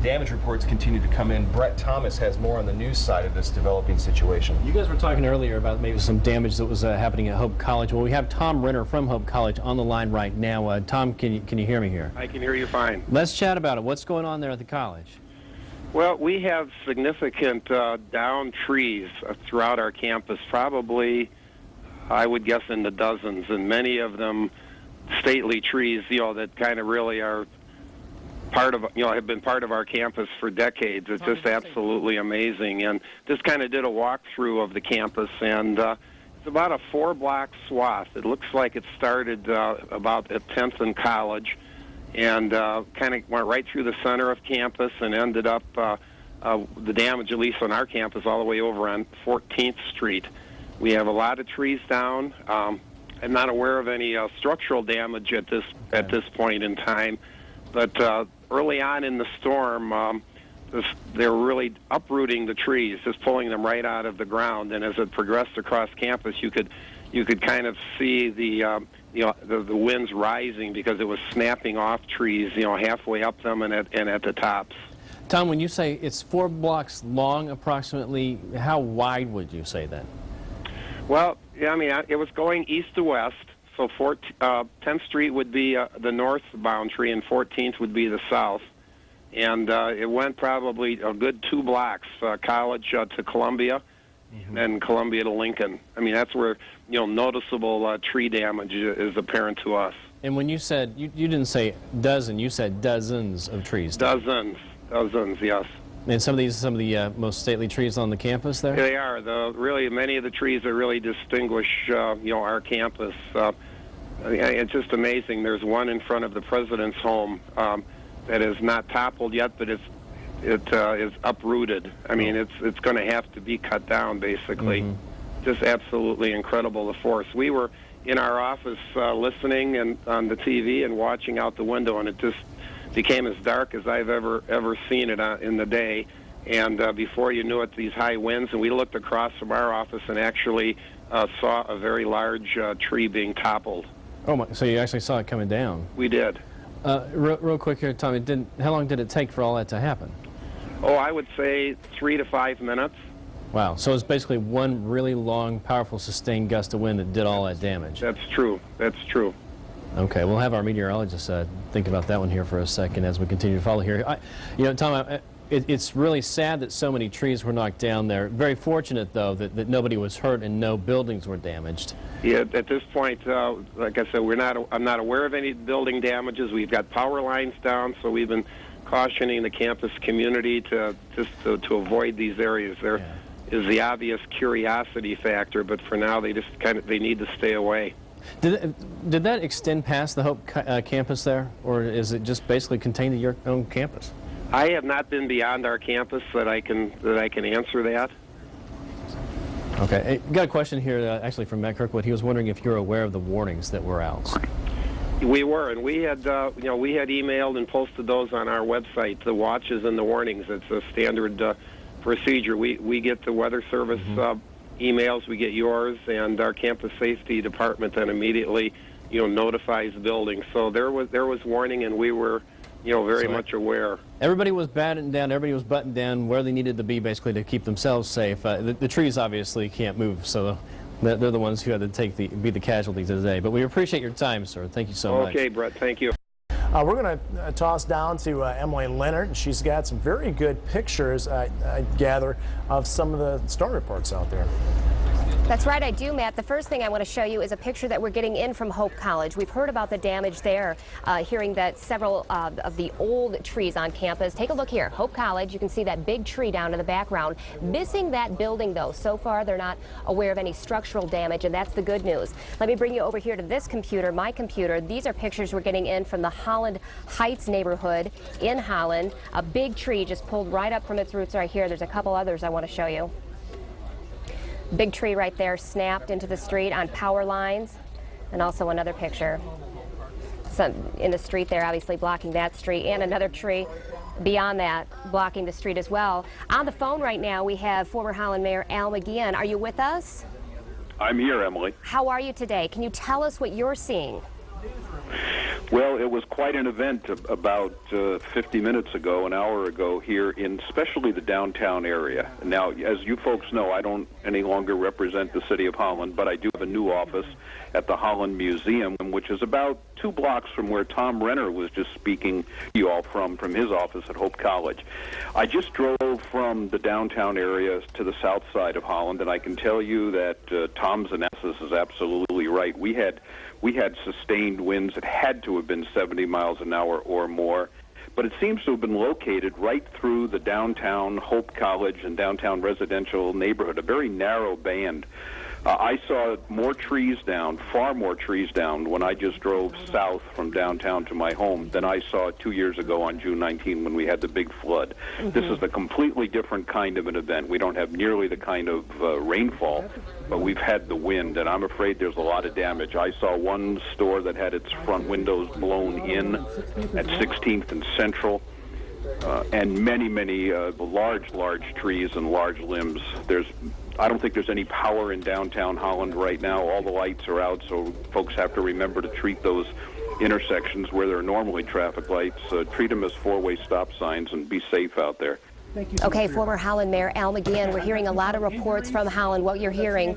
Damage reports continue to come in. Brett Thomas has more on the news side of this developing situation. You guys were talking earlier about maybe some damage that was happening at Hope College. Well, we have Tom Renner from Hope College on the line right now. Tom, can you hear me here? I can hear you fine. Let's chat about it. What's going on there at the college? Well, we have significant downed trees throughout our campus, probably, I would guess, in the dozens, and many of them stately trees, that kind of really are part of, have been part of our campus for decades. It's just absolutely amazing. And just kind of did a walkthrough of the campus, and it's about a 4-block swath. It looks like it started about at 10th and College, and kind of went right through the center of campus and ended up the damage, at least on our campus, all the way over on 14th Street. We have a lot of trees down. I'm not aware of any structural damage at this point in time, but early on in the storm, they were really uprooting the trees, just pulling them right out of the ground. And as it progressed across campus, you could kind of see the winds rising because it was snapping off trees, halfway up them and at the tops. Tom, when you say it's 4 blocks long, approximately, how wide would you say that? Well, yeah, I mean, it was going east to west. So 10th Street would be the north boundary, and 14th would be the south. And it went probably a good 2 blocks, College to Columbia, and Columbia to Lincoln. I mean, that's where noticeable tree damage is apparent to us. And when you said, you didn't say dozen, you said dozens of trees. Dozens, yes. And some of the most stately trees on the campus there? They are. Really, many of the trees that really distinguish our campus. It's just amazing. There's one in front of the president's home that is not toppled yet, but it is uprooted. I mean, it's going to have to be cut down, basically. Just absolutely incredible, the force. We were in our office listening and on the TV and watching out the window, and it just became as dark as I've ever seen it in the day. And before you knew it, these high winds, and we looked across from our office and actually saw a very large tree being toppled. Oh my! So you actually saw it coming down? We did. Real quick here, Tom. How long did it take for all that to happen? Oh, I would say 3 to 5 minutes. Wow. So it's basically one really long, powerful, sustained gust of wind that did all that damage. That's true. That's true. Okay, we'll have our meteorologist think about that one here for a second as we continue to follow here. Tom, it's really sad that so many trees were knocked down there. Very fortunate, though, that nobody was hurt and no buildings were damaged. Yeah, at this point, like I said, I'm not aware of any building damages. We've got power lines down, so we've been cautioning the campus community to avoid these areas. There is the obvious curiosity factor, but for now, they need to stay away. Did that extend past the Hope campus there, or is it just basically contained to your own campus? I have not been beyond our campus that I can answer that. Okay, hey, got a question here actually from Matt Kirkwood. He was wondering if you're aware of the warnings that were out. We were, and we had emailed and posted those on our website. The watches and the warnings. It's a standard procedure. We get the Weather Service emails, we get yours, and our campus safety department then immediately notifies the building. So there was warning, and we were very much aware. Everybody was battened down, everybody was buttoned down where they needed to be basically to keep themselves safe. The trees obviously can't move, so they're the ones who had to be the casualties today. But we appreciate your time, sir. Thank you so much. Okay, Brett, thank you. We're going to toss down to Emily Leonard, and she's got some very good pictures, I gather, of some of the storm reports out there. That's right, I do, Matt. The first thing I want to show you is a picture that we're getting in from Hope College. We've heard about the damage there, hearing that several of the old trees on campus. Take a look here. Hope College, you can see that big tree down in the background. Missing that building, though. So far, they're not aware of any structural damage, and that's the good news. Let me bring you over here to this computer, my computer. These are pictures we're getting in from the Holland Heights neighborhood in Holland. A big tree just pulled right up from its roots right here. There's a couple others I want to show you. Big tree right there snapped into the street on power lines, and also another picture. Some in the street there, obviously blocking that street, and another tree beyond that blocking the street as well. On the phone right now, we have former Holland Mayor Al McGeehan. Are you with us? I'm here, Emily. How are you today? Can you tell us what you're seeing? Well, it was quite an event about 50 minutes ago, an hour ago, here in especially the downtown area. Now, as you folks know, I don't any longer represent the city of Holland, but I do have a new office at the Holland Museum, which is about 2 blocks from where Tom Renner was just speaking to you all from his office at Hope College. I just drove from the downtown area to the south side of Holland, and I can tell you that Tom's analysis is absolutely right. We had sustained winds that had to have been 70 miles an hour or more, but it seems to have been located right through the downtown Hope College and downtown residential neighborhood, a very narrow band. I saw more trees down, far more trees down, when I just drove south from downtown to my home than I saw 2 years ago on June 19 when we had the big flood. This is a completely different kind of an event. We don't have nearly the kind of rainfall, but we've had the wind, and I'm afraid there's a lot of damage. I saw one store that had its front windows blown in at 16th and Central. And many large trees and large limbs. I don't think there's any power in downtown Holland right now. All the lights are out, so folks have to remember to treat those intersections where there are normally traffic lights, treat them as 4-way stop signs, and be safe out there. Okay, former Holland Mayor Al McGeehan, we're hearing a lot of reports from Holland. What you're hearing